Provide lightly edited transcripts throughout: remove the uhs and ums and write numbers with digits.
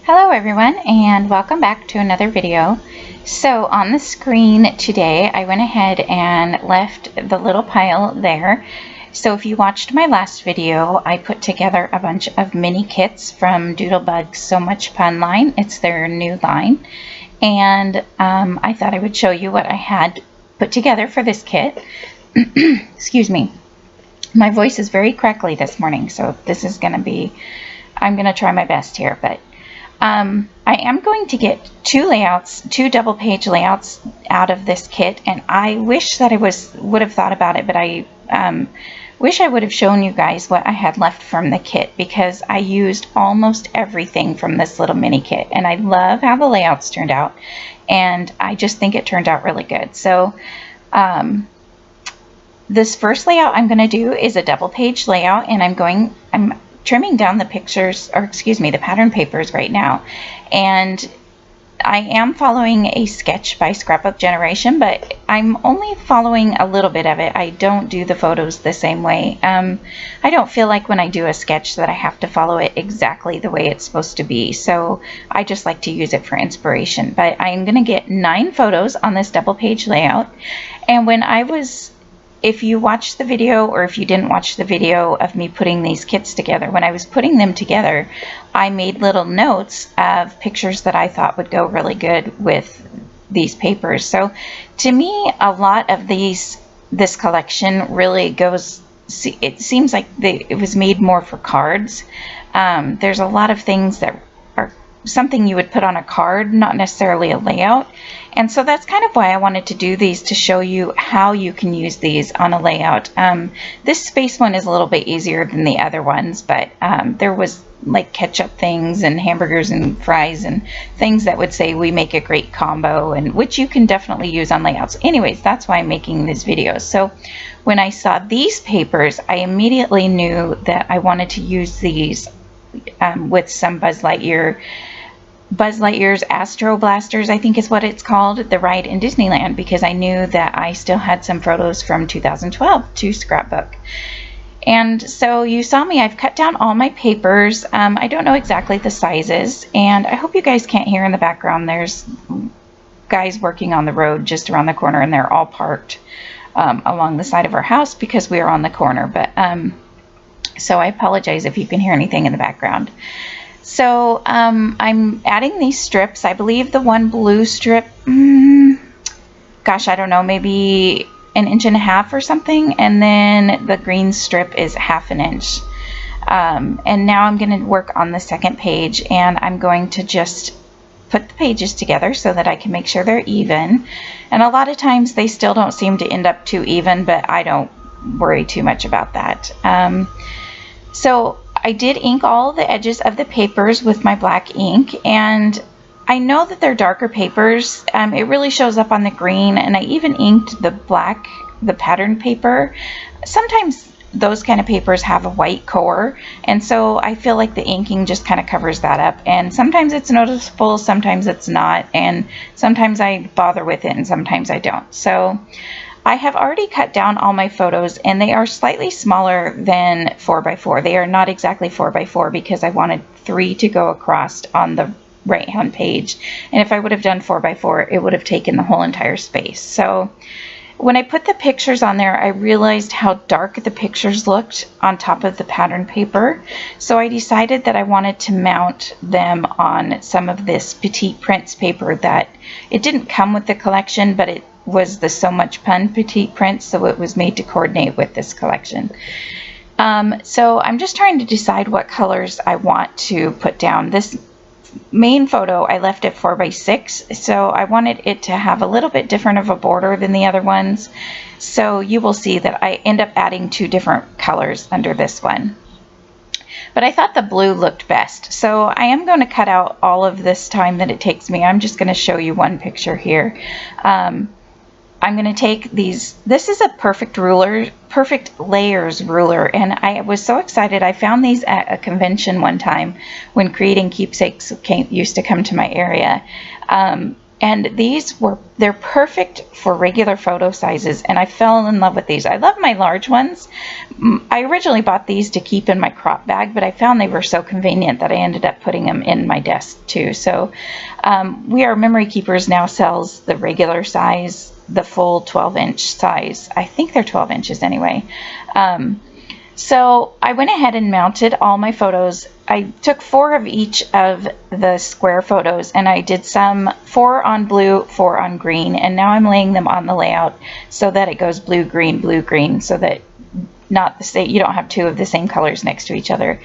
Hello everyone, and welcome back to another video. So on the screen today I went ahead and left the little pile there. So if you watched my last video, I put together a bunch of mini kits from Doodlebug So Much Pun line. It's their new line, and I thought I would show you what I had put together for this kit. Excuse me, my voice is very crackly this morning, so this is going to be, I'm going to try my best here, but I am going to get two double page layouts out of this kit, and I wish that I would have thought about it, but I wish I would have shown you guys what I had left from the kit, because I used almost everything from this little mini kit, and I love how the layouts turned out, and I just think it turned out really good. So this first layout I'm going to do is a double page layout, and I'm trimming down the pictures, or excuse me, the pattern papers right now, and I am following a sketch by Scrapbook Generation, but I'm only following a little bit of it. I don't do the photos the same way. I don't feel like when I do a sketch that I have to follow it exactly the way it's supposed to be, so I just like to use it for inspiration. But I'm going to get 9 photos on this double page layout, and if you watched the video, or if you didn't watch the video of me putting these kits together, when I was putting them together, I made little notes of pictures that I thought would go really good with these papers. So to me, a lot of this collection really goes, it seems like it was made more for cards. There's a lot of things that are something you would put on a card, not necessarily a layout. And so that's kind of why I wanted to do these, to show you how you can use these on a layout. This space one is a little bit easier than the other ones, but there was like ketchup things and hamburgers and fries and things that would say we make a great combo, and which you can definitely use on layouts. Anyways, that's why I'm making these videos. So when I saw these papers, I immediately knew that I wanted to use these with some Buzz Lightyear's Astro Blasters, I think is what it's called, the ride in Disneyland, because I knew that I still had some photos from 2012 to scrapbook. And so you saw me, I've cut down all my papers. I don't know exactly the sizes, and I hope you guys can't hear in the background. There's guys working on the road just around the corner, and they're all parked along the side of our house because we are on the corner. But so I apologize if you can hear anything in the background. So I'm adding these strips. I believe the one blue strip, gosh, I don't know, maybe 1.5 inches or something, and then the green strip is 1/2 inch. And now I'm going to work on the second page, and I'm going to just put the pages together so that I can make sure they're even. And a lot of times they still don't seem to end up too even, but I don't worry too much about that. So I did ink all the edges of the papers with my black ink, and I know that they're darker papers. It really shows up on the green, and I even inked the pattern paper. Sometimes those kind of papers have a white core, and so I feel like the inking just kind of covers that up, and sometimes it's noticeable, sometimes it's not, and sometimes I bother with it and sometimes I don't. So I have already cut down all my photos, and they are slightly smaller than 4x4. They are not exactly 4x4 because I wanted 3 to go across on the right hand page, and if I would have done 4x4, it would have taken the whole entire space. So when I put the pictures on there, I realized how dark the pictures looked on top of the pattern paper, so I decided that I wanted to mount them on some of this petite prints paper that it didn't come with the collection, but it was the So Much Pun petite print, so it was made to coordinate with this collection. So I'm just trying to decide what colors I want to put down. This main photo I left at 4x6, so I wanted it to have a little bit different of a border than the other ones, so you will see that I end up adding 2 different colors under this one. But I thought the blue looked best, so I am going to cut out all of this time that it takes me. I'm just going to show you one picture here. I'm going to take these. This is a perfect layers ruler, and I was so excited. I found these at a convention one time when Creating Keepsakes used to come to my area. And And they're perfect for regular photo sizes, and I fell in love with these. I love my large ones. I originally bought these to keep in my crop bag, but I found they were so convenient that I ended up putting them in my desk too. So We Are Memory Keepers now sells the regular size, the full 12-inch size. I think they're 12 inches anyway. So I went ahead and mounted all my photos. I took 4 of each of the square photos, and I did 4 on blue, 4 on green, and now I'm laying them on the layout so that it goes blue, green, so that you don't have 2 of the same colors next to each other.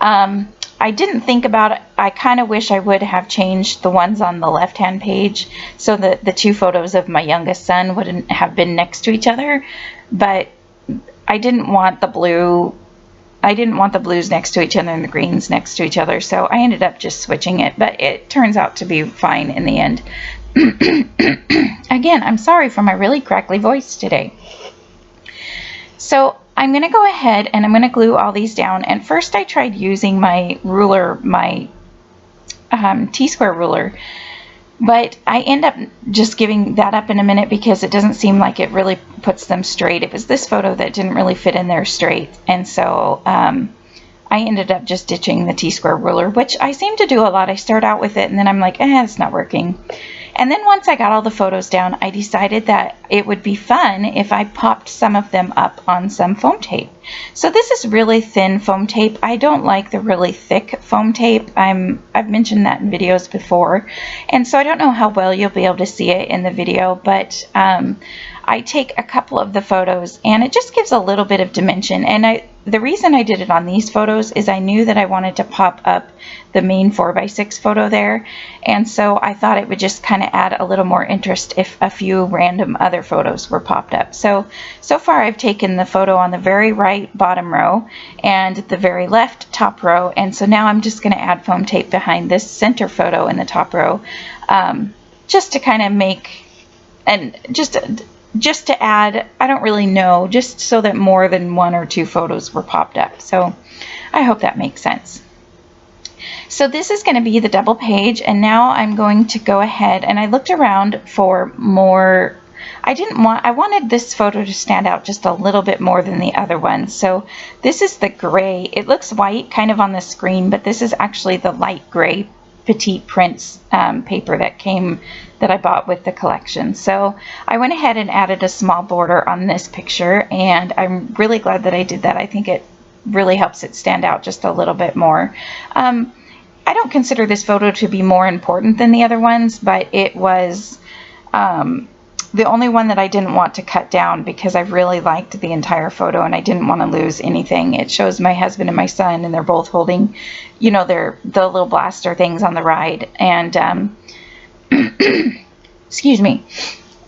I didn't think about it. I kind of wish I would have changed the ones on the left-hand page so that the 2 photos of my youngest son wouldn't have been next to each other, but I didn't want the blues next to each other and the greens next to each other, so I ended up just switching it, but it turns out to be fine in the end. Again, I'm sorry for my really crackly voice today. So I'm going to go ahead and I'm going to glue all these down, and first I tried using my ruler, my T-square ruler, but I end up just giving that up in a minute because it doesn't seem like it really puts them straight. It was this photo that didn't really fit in there straight, and so I ended up just ditching the T-square ruler, which I seem to do a lot. I start out with it and then I'm like, it's not working. And then once I got all the photos down, I decided that it would be fun if I popped some of them up on some foam tape. So this is really thin foam tape. I don't like the really thick foam tape. I've mentioned that in videos before, and so I don't know how well you'll be able to see it in the video, but I take a couple of the photos and it just gives a little bit of dimension. And the reason I did it on these photos is I knew that I wanted to pop up the main 4x6 photo there, and so I thought it would just kind of add a little more interest if a few random other photos were popped up. So far I've taken the photo on the very right bottom row and the very left top row, and so now I'm just going to add foam tape behind this center photo in the top row, just to kind of make, and just to add, I don't really know, just so that more than 1 or 2 photos were popped up. So I hope that makes sense. So this is going to be the double page, and now I'm going to go ahead, and I looked around for more. I wanted this photo to stand out just a little bit more than the other ones. So this is the gray. It looks white kind of on the screen, but this is actually the light gray petite prints paper that I bought with the collection. So I went ahead and added a small border on this picture, and I'm really glad that I did that. I think it really helps it stand out just a little bit more. I don't consider this photo to be more important than the other ones, but it was the only one that I didn't want to cut down because I really liked the entire photo and I didn't want to lose anything. It shows my husband and my son, and they're both holding, you know, the little blaster things on the ride. And excuse me.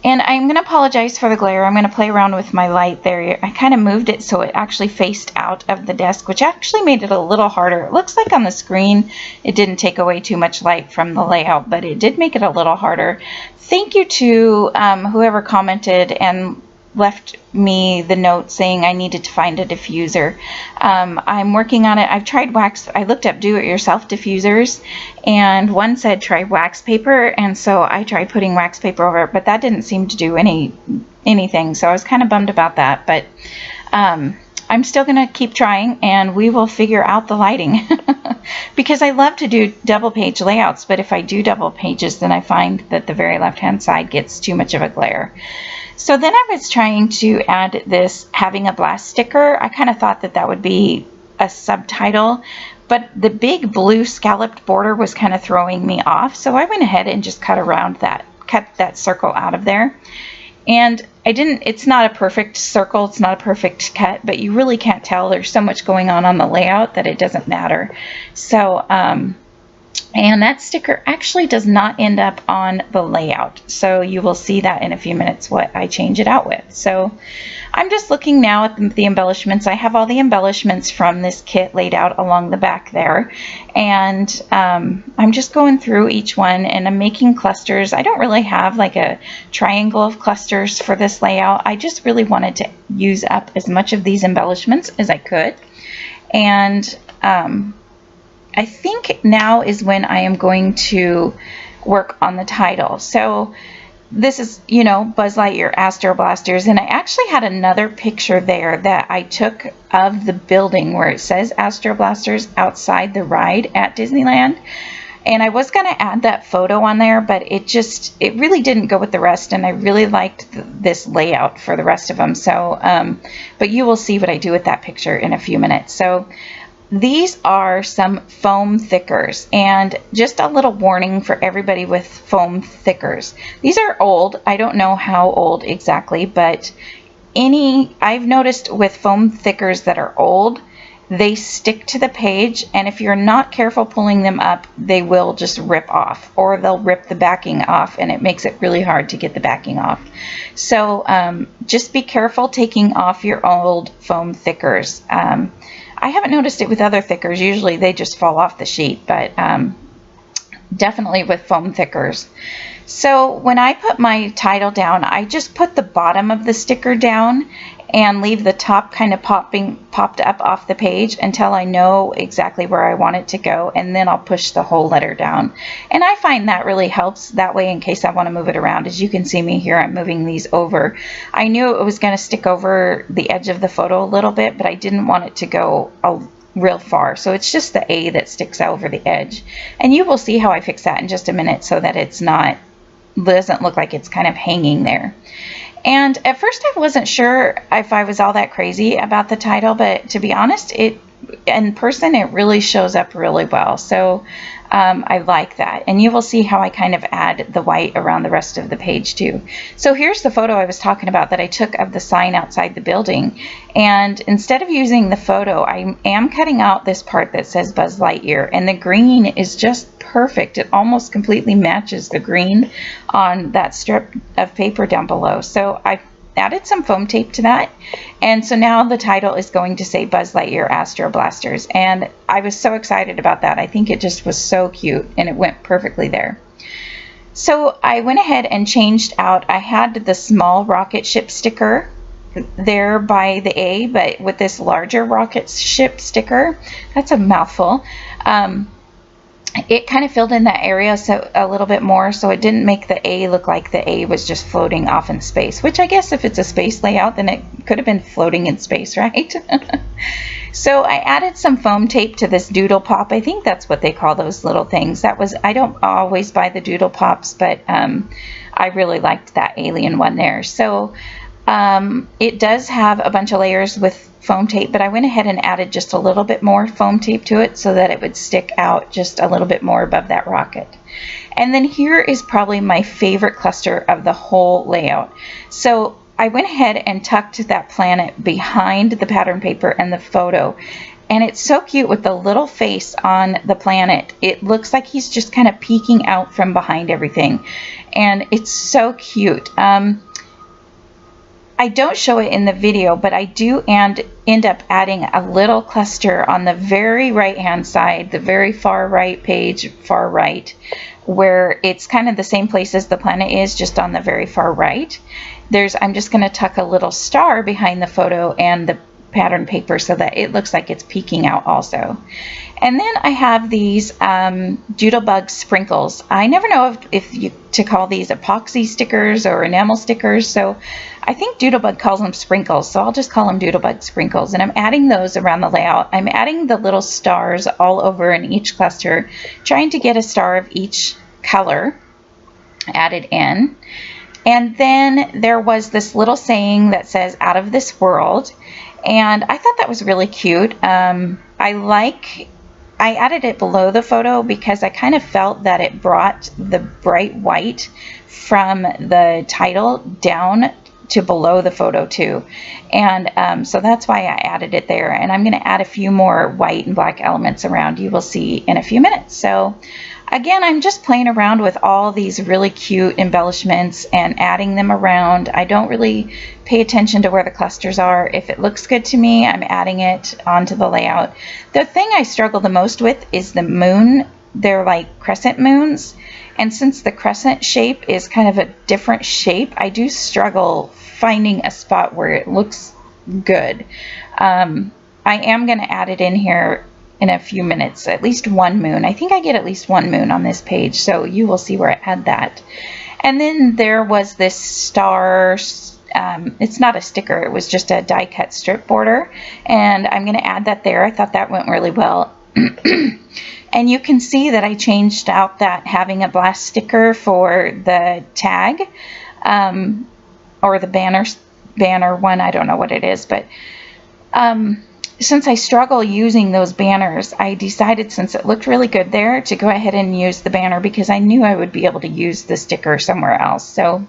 And I'm going to apologize for the glare. I'm going to play around with my light there. I kind of moved it so it actually faced out of the desk, which actually made it a little harder. It looks like on the screen it didn't take away too much light from the layout, but it did make it a little harder. Thank you to whoever commented and left me the note saying I needed to find a diffuser. I'm working on it. I've tried wax. I looked up do-it-yourself diffusers, and one said try wax paper, and so I tried putting wax paper over it, but that didn't seem to do anything. So I was kind of bummed about that, but I'm still going to keep trying, and we will figure out the lighting because I love to do double page layouts, but if I do double pages, then I find that the very left-hand side gets too much of a glare. So then I was trying to add this having a blast sticker. I kind of thought that that would be a subtitle, but the big blue scalloped border was kind of throwing me off. So I went ahead and just cut that circle out of there. And it's not a perfect circle, it's not a perfect cut, but you really can't tell. There's so much going on the layout that it doesn't matter. So, and that sticker actually does not end up on the layout. So you will see that in a few minutes what I change it out with. So I'm just looking now at the embellishments. I have all the embellishments from this kit laid out along the back there. And I'm just going through each one and I'm making clusters. I don't really have like a triangle of clusters for this layout. I just really wanted to use up as much of these embellishments as I could. And I think now is when I am going to work on the title. So this is, you know, Buzz Lightyear Astro Blasters, and I actually had another picture there that I took of the building where it says Astro Blasters outside the ride at Disneyland. And I was going to add that photo on there, but it really didn't go with the rest, and I really liked this layout for the rest of them. So, but you will see what I do with that picture in a few minutes. So these are some foam thickers, and just a little warning for everybody with foam thickers. These are old. I don't know how old exactly, but I've noticed with foam thickers that are old, they stick to the page, and if you're not careful pulling them up, they will just rip off, or they'll rip the backing off, and it makes it really hard to get the backing off. So just be careful taking off your old foam thickers. I haven't noticed it with other thickers. Usually they just fall off the sheet, but definitely with foam thickers. So when I put my title down, I just put the bottom of the sticker down and leave the top kind of popped up off the page until I know exactly where I want it to go, and then I'll push the whole letter down. And I find that really helps that way in case I want to move it around. As you can see me here, I'm moving these over. I knew it was going to stick over the edge of the photo a little bit, but I didn't want it to go real far. So it's just the A that sticks over the edge. And you will see how I fix that in just a minute so that it's doesn't look like it's kind of hanging there. And at first I wasn't sure if I was all that crazy about the title, but to be honest, in person it really shows up really well. So I like that. And you will see how I kind of add the white around the rest of the page too. So here's the photo I was talking about that I took of the sign outside the building. And instead of using the photo, I am cutting out this part that says Buzz Lightyear, and the green is just perfect. It almost completely matches the green on that strip of paper down below. So I added some foam tape to that, and so now the title is going to say Buzz Lightyear Astro Blasters, and I was so excited about that. I think it just was so cute, and it went perfectly there. So I went ahead and changed out, I had the small rocket ship sticker there by the A, but with this larger rocket ship sticker, that's a mouthful, it kind of filled in that area a little bit more, so it didn't make the A look like the A was just floating off in space, which I guess if it's a space layout, then it could have been floating in space, right? So I added some foam tape to this Doodle Pop. I think that's what they call those little things. I don't always buy the Doodle Pops, but I really liked that alien one there. So it does have a bunch of layers with foam tape, but I went ahead and added just a little bit more foam tape to it so that it would stick out just a little bit more above that rocket. And then here is probably my favorite cluster of the whole layout. So I went ahead and tucked that planet behind the pattern paper and the photo, and it's so cute with the little face on the planet. It looks like he's just kind of peeking out from behind everything, and it's so cute. I don't show it in the video, but I do end up adding a little cluster on the very right hand side, the very far right page, far right, where it's kind of the same place as the planet is, just on the very far right. I'm just going to tuck a little star behind the photo and the pattern paper so that it looks like it's peeking out also. And then I have these Doodlebug sprinkles. I never know if to call these epoxy stickers or enamel stickers, so I think Doodlebug calls them sprinkles, so I'll just call them Doodlebug sprinkles. And I'm adding those around the layout. I'm adding the little stars all over in each cluster, trying to get a star of each color added in. And then there was this little saying that says "out of this world," and I thought that was really cute. I added it below the photo because I kind of felt that it brought the bright white from the title down to below the photo too. And so that's why I added it there. And I'm going to add a few more white and black elements around. You will see in a few minutes. So again, I'm just playing around with all these really cute embellishments and adding them around. I don't really pay attention to where the clusters are. If it looks good to me, I'm adding it onto the layout. The thing I struggle the most with is the moon. They're like crescent moons. And since the crescent shape is kind of a different shape, I do struggle finding a spot where it looks good. I am going to add it in here in a few minutes, at least one moon. I think I get at least one moon on this page, so you will see where it had that. And then there was this star, it's not a sticker, it was just a die cut strip border, and I'm going to add that there. I thought that went really well. And you can see that I changed out that having a blast sticker for the tag, or the banner one, I don't know what it is, but since I struggle using those banners, I decided, since it looked really good there, to go ahead and use the banner because I knew I would be able to use the sticker somewhere else. So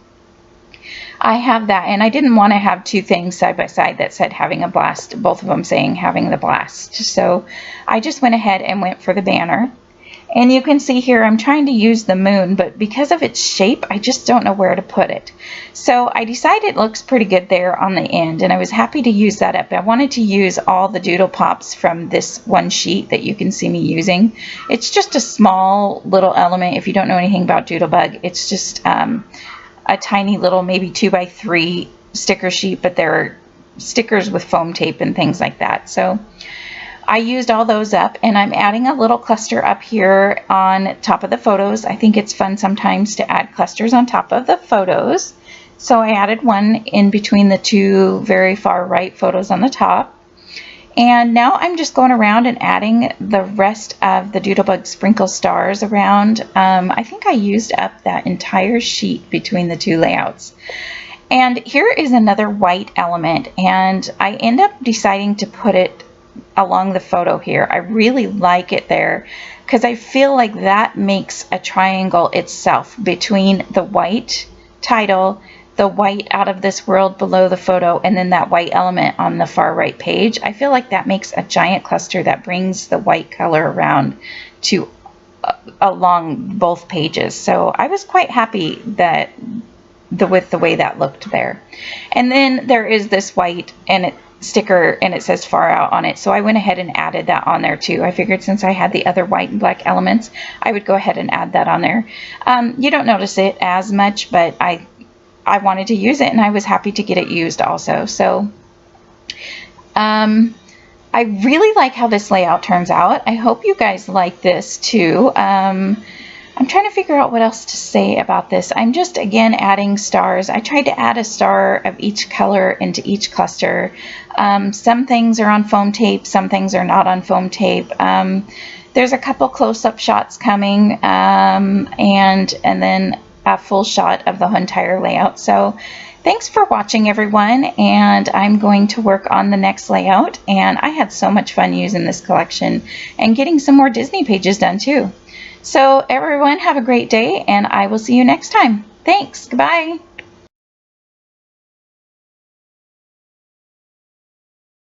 I have that, and I didn't want to have two things side by side that said having a blast, both of them saying having the blast. So I just went ahead and went for the banner. And you can see here I'm trying to use the moon, but because of its shape, I just don't know where to put it. So I decided it looks pretty good there on the end, and I was happy to use that up. I wanted to use all the doodle pops from this one sheet that you can see me using. It's just a small little element. If you don't know anything about Doodlebug, it's just a tiny little, maybe 2x3 sticker sheet, but they're stickers with foam tape and things like that. So I used all those up, and I'm adding a little cluster up here on top of the photos. I think it's fun sometimes to add clusters on top of the photos. So I added one in between the two very far right photos on the top. And now I'm just going around and adding the rest of the Doodlebug sprinkle stars around. I think I used up that entire sheet between the two layouts. And here is another white element, and I end up deciding to put it along the photo here. I really like it there because I feel like that makes a triangle itself between the white title, the white out of this world below the photo, and then that white element on the far right page. I feel like that makes a giant cluster that brings the white color around to along both pages. So I was quite happy that with the way that looked there. And then there is this white sticker, and it says far out on it, so I went ahead and added that on there too. I figured since I had the other white and black elements, I would go ahead and add that on there. You don't notice it as much, but I wanted to use it, and I was happy to get it used also. So I really like how this layout turns out. I hope you guys like this too. I'm trying to figure out what else to say about this. I'm just, again, adding stars. I tried to add a star of each color into each cluster. Some things are on foam tape, some things are not on foam tape. There's a couple close-up shots coming, and then a full shot of the entire layout. So thanks for watching, everyone, and I'm going to work on the next layout. And I had so much fun using this collection and getting some more Disney pages done too. So everyone, have a great day, and I will see you next time. Thanks. Goodbye.